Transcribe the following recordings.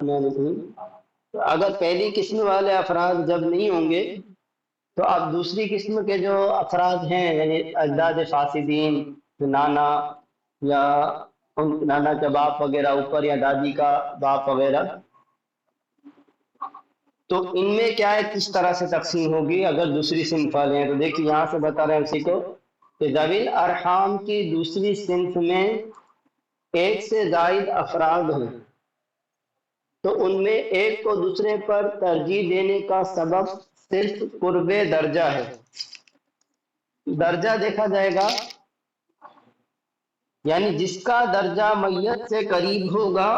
تو اگر پہلی قسم والے افراد جب نہیں ہوں گے تو اب دوسری قسم کے جو افراد ہیں یعنی اجداد فاسدین، نانا یا نانا کا باپ وغیرہ اوپر یا دادی کا باپ وغیرہ، تو ان میں کیا ہے کس طرح سے تقسیم ہوگی اگر دوسری صنف والے ہیں؟ تو دیکھیے یہاں سے بتا رہے ہیں اسی کو کہ ذوی ارحام کی دوسری صنف میں ایک سے زائد افراد ہیں تو ان میں ایک کو دوسرے پر ترجیح دینے کا سبب صرف قرب درجہ ہے۔ درجہ دیکھا جائے گا، یعنی جس کا درجہ میت سے قریب ہوگا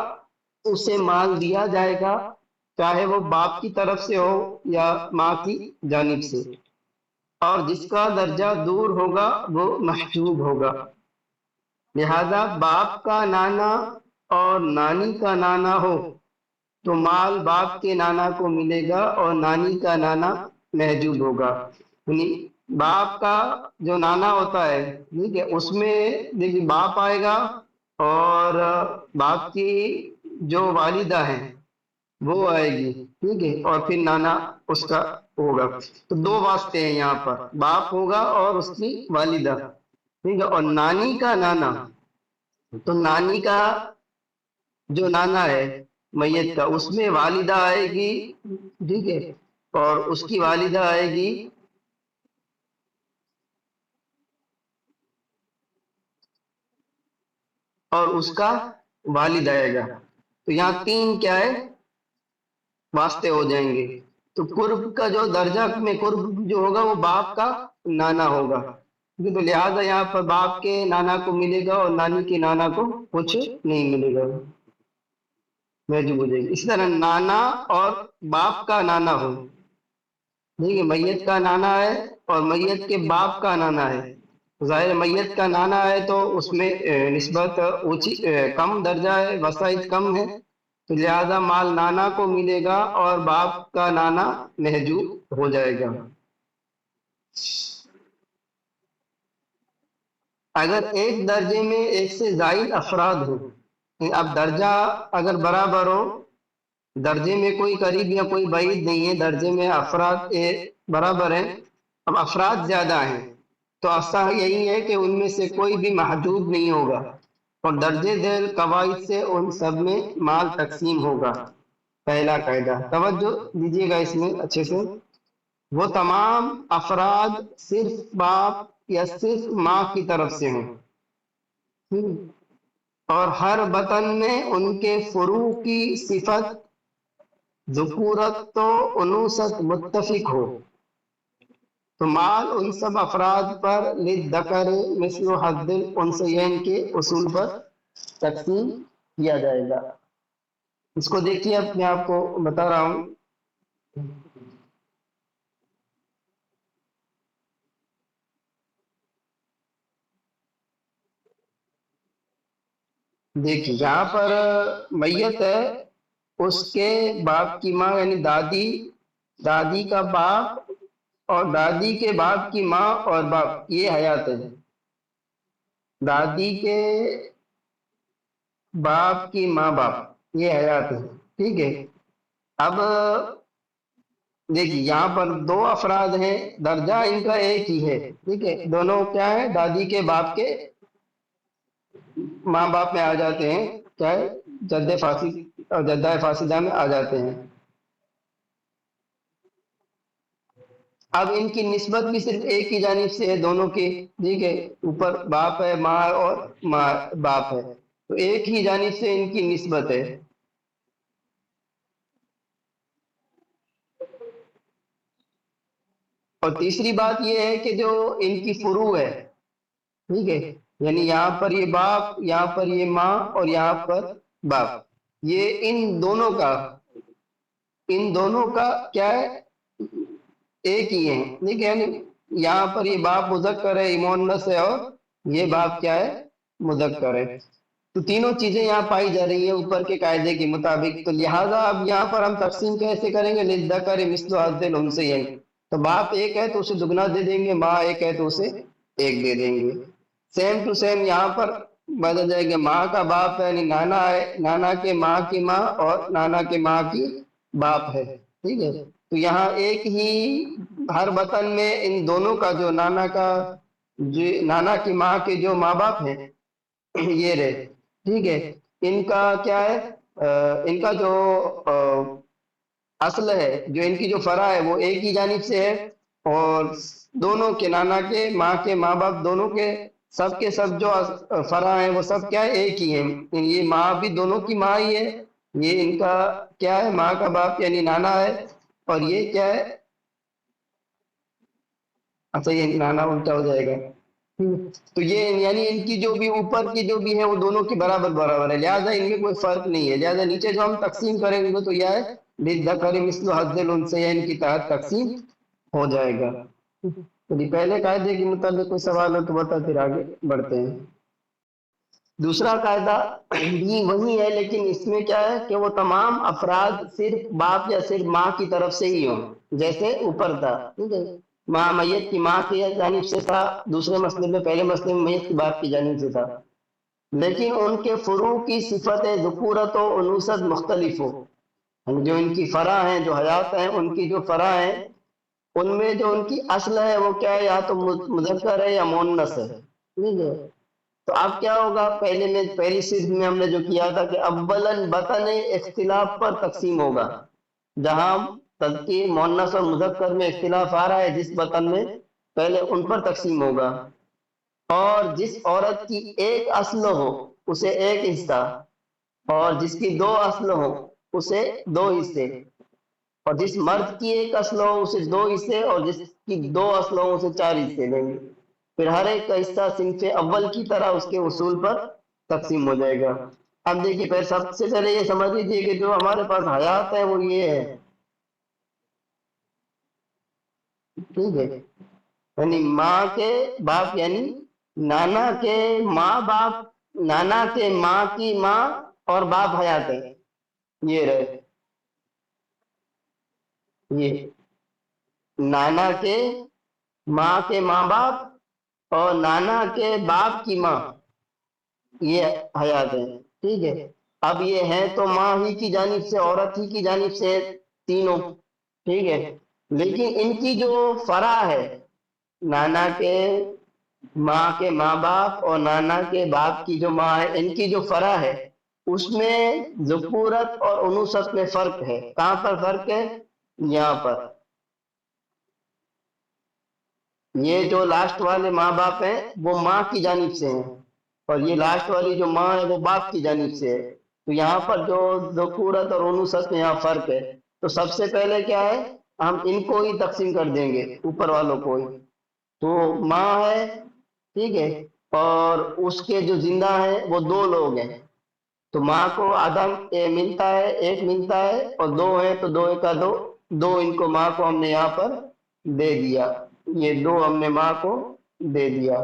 اسے مال دیا جائے گا، چاہے وہ باپ کی طرف سے ہو یا ماں کی جانب سے، اور جس کا درجہ دور ہوگا وہ محجوب ہوگا۔ لہذا باپ کا نانا اور نانی کا نانا ہو تو مال باپ کے نانا کو ملے گا اور نانی کا نانا محجوب ہوگا۔ یعنی باپ کا جو نانا ہوتا ہے ٹھیک ہے، اس میں دیکھیے باپ آئے گا اور باپ کی جو والدہ ہیں وہ آئے گی، ٹھیک ہے، اور پھر نانا اس کا ہوگا۔ تو دو واسطے ہیں یہاں پر، باپ ہوگا اور اس کی والدہ، ٹھیک ہے، اور نانی کا نانا، تو نانی کا جو نانا ہے میت کا اس میں والدہ آئے گی، ٹھیک ہے، اور اس کی والدہ آئے گی اور اس کا والد آئے گا۔ تو یہاں تین کیا ہے واسطے ہو جائیں گے۔ تو قرب کا جو درجہ میں قرب جو ہوگا وہ باپ کا نانا ہوگا، تو لہذا یہاں پر باپ کے نانا کو ملے گا اور نانی کے نانا کو کچھ نہیں ملے گا، محجوب ہو جائے گی۔ اسی طرح نانا اور باپ کا نانا ہو، ٹھیک ہے، میت کا نانا ہے اور میت کے باپ کا نانا ہے، ظاہر میت کا نانا ہے تو اس میں نسبت اونچی کم درجہ ہے، وسائط کم ہے، تو لہذا مال نانا کو ملے گا اور باپ کا نانا محجوب ہو جائے گا۔ اگر ایک درجے میں ایک سے زائد افراد ہوں، اب درجہ اگر برابر ہو، درجے میں کوئی قریب یا کوئی بعید نہیں ہے، درجے میں افراد برابر ہیں، اب افراد زیادہ ہیں تو اصح یہی ہے کہ ان میں سے کوئی بھی محجوب نہیں ہوگا اور درجے ذیل قواعد سے ان سب میں مال تقسیم ہوگا۔ پہلا قاعدہ توجہ دیجیے گا اس میں اچھے سے، وہ تمام افراد صرف باپ یا صرف ماں کی طرف سے ہوں اور ہر بطن میں ان کے فروع کی صفت ذکورت تو انوثت متفق ہو، تو مال ان سب افراد پر للذکر مثل حظ الانثیین کے اصول پر تقسیم کیا جائے گا۔ اس کو دیکھیے، اب میں آپ کو بتا رہا ہوں، دیکھیے یہاں پر میت ہے، اس کے باپ کی ماں یعنی دادی، دادی کا باپ اور دادی کے باپ کی ماں اور باپ یہ حیات ہے، دادی کے باپ کی ماں باپ یہ حیات ہے، ٹھیک ہے۔ اب دیکھیے یہاں پر دو افراد ہیں، درجہ ان کا ایک ہی ہے، ٹھیک ہے، دونوں کیا ہے دادی کے باپ کے ماں باپ میں آ جاتے ہیں، کیا ہے جد فاسد اور جدہ فاسدہ میں آ جاتے ہیں۔ اب ان کی نسبت بھی صرف ایک ہی جانب سے ہے دونوں کی، ٹھیک ہے، اوپر باپ ہے ماں اور ماں باپ ہے، تو ایک ہی جانب سے ان کی نسبت ہے۔ اور تیسری بات یہ ہے کہ جو ان کی فروع ہے، ٹھیک ہے، یعنی یہاں پر یہ باپ، یہاں پر یہ ماں اور یہاں پر باپ، یہ ان دونوں کا کیا ہے ایک ہی ہے، ٹھیک ہے، یعنی یہاں پر یہ باپ مذکر ہے، مؤنث ہے، اور یہ باپ کیا ہے مذکر ہے، تو تینوں چیزیں یہاں پائی جا رہی ہیں اوپر کے قاعدے کے مطابق، تو لہٰذا اب یہاں پر ہم تقسیم کیسے کریں گے؟ للذکر مثل حظ الانثیین، تو باپ ایک ہے تو اسے دگنا دے دیں گے، ماں ایک ہے تو اسے ایک دے دیں گے۔ سیم ٹو سیم یہاں پر بدل جائے گا، ماں کا باپ ہے یعنی نانا ہے، نانا کے ماں کی ماں اور نانا کے ماں کی باپ ہے، ٹھیک ہے۔ تو یہاں ایک ہی ہر وطن میں ان دونوں کا جو نانا کا جو نانا کی ماں کے جو ماں باپ ہیں یہ رہے، ٹھیک ہے۔ ان کا کیا ہے، ان کا جو اصل ہے، جو ان کی جو فرع ہے وہ ایک ہی جانب سے ہے، اور دونوں کے نانا کے ماں باپ دونوں کے سب جو فرع ہیں وہ سب کیا ہے، ایک ہی ہیں۔ یہ ماں بھی دونوں کی ماں ہی ہے، یہ ان کا کیا ہے، ماں کا باپ یعنی نانا ہے، اور یہ کیا ہے، اچھا یہ نانا الٹا ہو جائے گا، تو یہ یعنی ان کی جو بھی اوپر کی جو بھی ہے وہ دونوں کی برابر برابر ہے، لہٰذا ان میں کوئی فرق نہیں ہے، لہٰذا نیچے جو ہم تقسیم کریں گے تو یہ ہے للذکر مثل حظ الانثیین کی تحت تقسیم ہو جائے گا۔ تو پہلے قاعدے کے متعلق کوئی سوال ہو تو بتا، پھر آگے بڑھتے ہیں۔ دوسرا قاعدہ بھی وہی ہے، لیکن اس میں کیا ہے کہ وہ تمام افراد صرف باپ یا صرف ماں کی طرف سے ہی ہوں، جیسے اوپر تھا، ٹھیک ہے، ماں میت کی ماں کی جانب سے تھا دوسرے مسئلے میں، پہلے مسئلے میں میت کی باپ کی جانب سے تھا، لیکن ان کے فروع کی صفت ذکورت و انوثت مختلف ہو، جو ان کی فرع ہیں، جو حیات ہیں، ان کی جو فرع ہیں ان میں جو ان کی اصل ہے وہ کیا ہے، یا تو مذکر ہے یا مؤنث ہے، ٹھیک ہے۔ تو اب کیا ہوگا، پہلی صرف میں ہم نے جو کیا تھا کہ اولاً بطن اختلاف پر تقسیم ہوگا، جہاں تذکیر مؤنث اور مذکر میں اختلاف آ رہا ہے جس بطن میں، پہلے ان پر تقسیم ہوگا، اور جس عورت کی ایک اصل ہو اسے ایک حصہ، اور جس کی دو اصل ہو اسے دو حصے، اور جس مرد کی ایک اصل ہو اسے دو حصے، اور جس کی دو اصل ہو اسے چار حصے دیں گے، پھر ہر ایک کا حصہ صنف اول کی طرح اس کے اصول پر تقسیم ہو جائے گا۔ اب دیکھیے پہلے سب سے پہلے یہ سمجھ لیجیے کہ جو ہمارے پاس حیات ہے وہ یہ ہے، ٹھیک ہے، یعنی ماں کے باپ یعنی نانا کے ماں باپ، نانا کے ماں کی ماں اور باپ حیات ہے، یہ رہے، یہ نانا کے ماں کے ماں باپ اور نانا کے باپ کی ماں یہ حیات ہیں، ٹھیک ہے۔ اب یہ ہیں تو ماں ہی کی جانب سے، عورت ہی کی جانب سے تینوں، ٹھیک ہے، لیکن ان کی جو فرع ہے، نانا کے ماں کے ماں باپ اور نانا کے باپ کی جو ماں ہے، ان کی جو فرع ہے اس میں ذکورت اور انوثت میں فرق ہے۔ کہاں پر فرق ہے، یہاں پر، یہ جو لاسٹ والے ماں باپ ہیں وہ ماں کی جانب سے ہیں، اور یہ لاسٹ والی جو ماں ہے وہ باپ کی جانب سے ہے، تو یہاں پر جو ذکورت اور انوثت میں یہاں فرق ہے، تو سب سے پہلے کیا ہے، ہم ان کو ہی تقسیم کر دیں گے، اوپر والوں کو ہی، تو ماں ہے، ٹھیک ہے، اور اس کے جو زندہ ہیں وہ دو لوگ ہیں، تو ماں کو آدھا ملتا ہے، ایک ملتا ہے، اور دو ہیں تو دو کا دو، دو ان کو ماں کو ہم نے یہاں پر دے دیا، یہ دو ہم نے ماں کو دے دیا،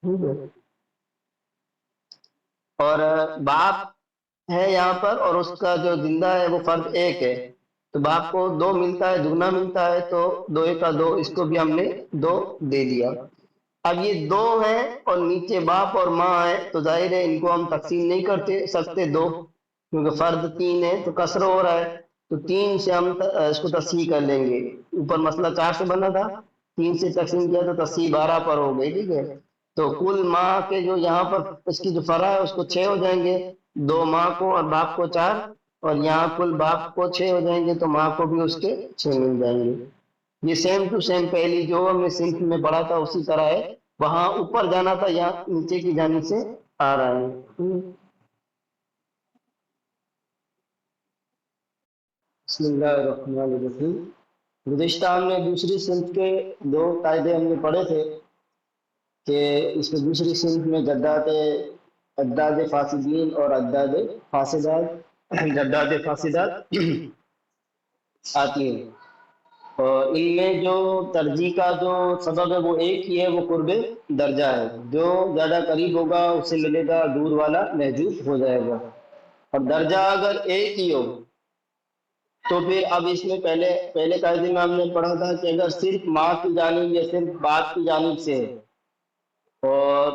ٹھیک ہے، اور باپ ہے یہاں پر، اور اس کا جو زندہ ہے وہ فرد ایک ہے، تو باپ کو دو ملتا ہے، دگنا ملتا ہے، تو دو کا دو، اس کو بھی ہم نے دو دے دیا۔ اب یہ دو ہیں اور نیچے باپ اور ماں ہے، تو ظاہر ہے ان کو ہم تقسیم نہیں کرتے سکتے دو، کیونکہ فرد تین ہے تو کسر ہو رہا ہے، تو تین سے ہم اس کو تصحیح کر لیں گے، اوپر مسئلہ چار سے بنا تھا، تین سے تقسیم کیا تو تصحیح 12 پر ہو گئی، ٹھیک ہے، تو کل ماں کے جو یہاں پر اس کی جو فرع ہے اس کو 6 ہو جائیں گے، دو ماں کو اور باپ کو 4، اور یہاں کل باپ کو 6 ہو جائیں گے تو ماں کو بھی اس کے 6 مل جائیں گے۔ یہ سیم ٹو سیم پہلی جو ہم نے صنف میں پڑھا تھا اسی طرح ہے، وہاں اوپر جانا تھا، یہاں نیچے کی جانب سے آ رہا ہے۔ بسم اللہ الرحمن الرحیم۔ گزشتہ ہم نے دوسری صنف کے دو قاعدے ہم نے پڑھے تھے کہ اس میں دوسری صنف میں اجداد فاسدین اور اجداد فاسدات، جداد فاسدات آتی ہیں، اور ان میں جو ترجیح کا جو سبب ہے وہ ایک ہی ہے، وہ قرب درجہ ہے، جو زیادہ قریب ہوگا اسے ملے گا، دور والا محجوب ہو جائے گا، اور درجہ اگر ایک ہی ہو تو پھر اب اس میں پہلے قاعدے میں ہم نے پڑھا تھا کہ اگر صرف ماں کی جانب یا صرف باپ کی جانب سے اور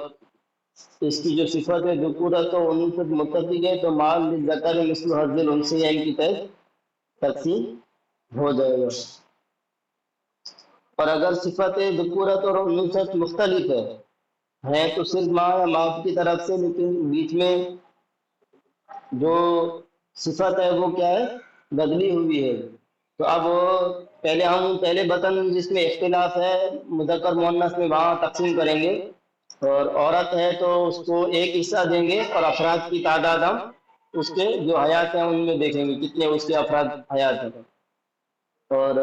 اس کی جو صفت ہے ذکورت و انوثت متفق ہے تو مال للذکر مثل حظ الانثیین کی تحت تقسیم ہو جائے گا. اور اگر صفت ذکورت اور انوثت مختلف ہے تو صرف ماں یا باپ کی طرف سے، لیکن بیچ میں جو صفت ہے وہ کیا ہے، بدلی ہوئی ہے. تو اب پہلے بطن جس میں اختلاف ہے مذکر مؤنث میں وہاں تقسیم کریں گے، اور عورت ہے تو اس کو ایک حصہ دیں گے، اور افراد کی تعداد ہم اس کے جو حیات ہیں ان میں دیکھیں گے کتنے اس کے افراد حیات ہیں. اور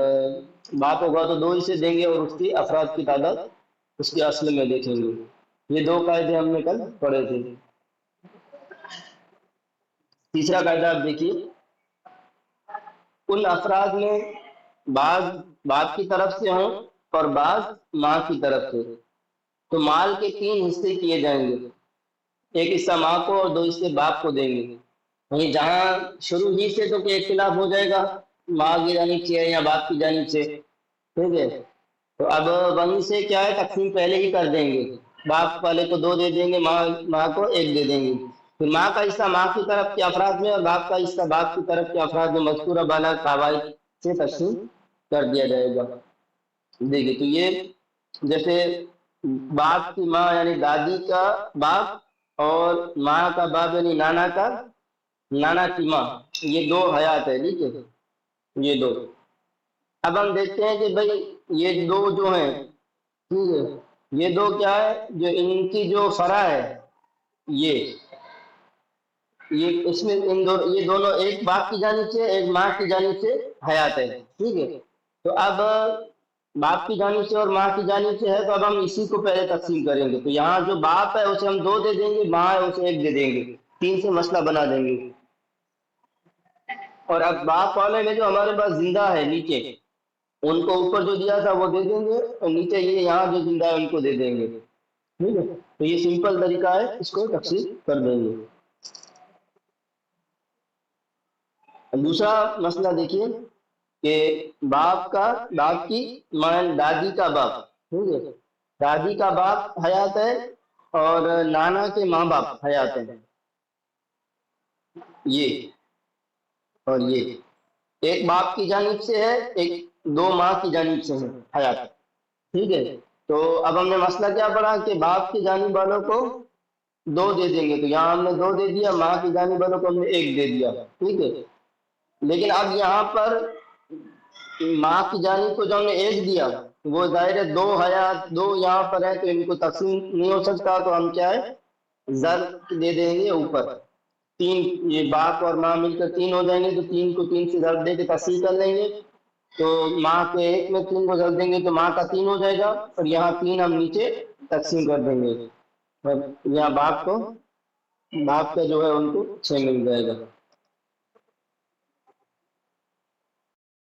باپ ہوگا تو دو حصے دیں گے، اور اس کی افراد کی تعداد اس کے اصل میں دیکھیں گے. یہ دو قاعدے ہم نے کل پڑھے تھے. تیسرا قاعدہ آپ دیکھیے، ان افراد میں بعض باپ کی طرف سے ہوں اور بعض ماں کی طرف سے، تو مال کے 3 حصے کیے جائیں گے. ایک حصہ ماں کو اور 2 حصے باپ کو دیں گے. وہیں جہاں شروع ہی سے تو کوئی اختلاف ہو جائے گا، ماں کی جانب سے یا باپ کی جانب سے، ٹھیک ہے. تو اب وہیں سے کیا ہے، تقسیم پہلے ہی کر دیں گے. باپ والے کو 2 دے دیں گے، ماں کو 1 دے دیں گے. پھر ماں کا حصہ ماں کی طرف کے افراد میں اور باپ کا حصہ باپ کی طرف کے افراد میں مذکورہ بالا قواعد سے تقسیم کر دیا جائے گا. دیکھیے تو یہ جیسے باپ کی ماں یعنی دادی کا باپ اور ماں کا باپ یعنی نانا کی ماں، یہ 2 حیات ہے. ٹھیک ہے، یہ 2. اب ہم دیکھتے ہیں کہ بھائی یہ 2 جو ہیں، ٹھیک ہے، یہ 2 کیا ہے، جو ان کی جو فرع ہے، یہ اس میں یہ دونوں ایک باپ کی جانب سے ایک ماں کی جانب سے حیات ہے. ٹھیک ہے. تو اب باپ کی جانب سے اور ماں کی جانب سے ہے، تو اب ہم اسی کو پہلے تقسیم کریں گے. تو یہاں جو باپ ہے اسے ہم 2 دے دیں گے، ماں ہے اسے 1 دے دیں گے، 3 سے مسئلہ بنا دیں گے. اور اب باپ والے میں جو ہمارے پاس زندہ ہے نیچے، ان کو اوپر جو دیا تھا وہ دے دیں گے، اور نیچے یہ یہاں جو زندہ ہے ان کو دے دیں گے. ٹھیک ہے. تو یہ سمپل طریقہ ہے، اس کو تقسیم کر دیں گے. دوسرا مسئلہ دیکھیے کہ باپ کی دادی کا باپ، ٹھیک ہے، دادی کا باپ حیات ہے اور نانا کے ماں باپ حیات ہیں. یہ اور یہ ایک باپ کی جانب سے ہے، ایک 2 ماں کی جانب سے ہے حیات. ٹھیک ہے. تو اب ہم نے مسئلہ کیا پڑھا کہ باپ کی جانب والوں کو 2 دے دیں گے. تو یہاں ہم نے 2 دے دیا، ماں کی جانب والوں کو ہم نے 1 دے دیا. ٹھیک ہے. لیکن اب یہاں پر ماں کی جانب کو جو ہم نے 1 دیا، وہ ظاہر ہے 2 حیات 2 یہاں پر ہے تو ان کو تقسیم نہیں ہو سکتا. تو ہم کیا ہے، ضرب دے دیں گے اوپر. 3 یہ باپ اور ماں مل کر 3 ہو جائیں گے، تو 3 کو 3 سے ضرب دے کے تقسیم کر لیں گے. تو ماں کے 1 میں 3 کو ضرب دیں گے تو ماں کا 3 ہو جائے گا، اور یہاں 3 ہم نیچے تقسیم کر دیں گے. یہاں باپ کا جو ہے ان کو 6 مل جائے گا.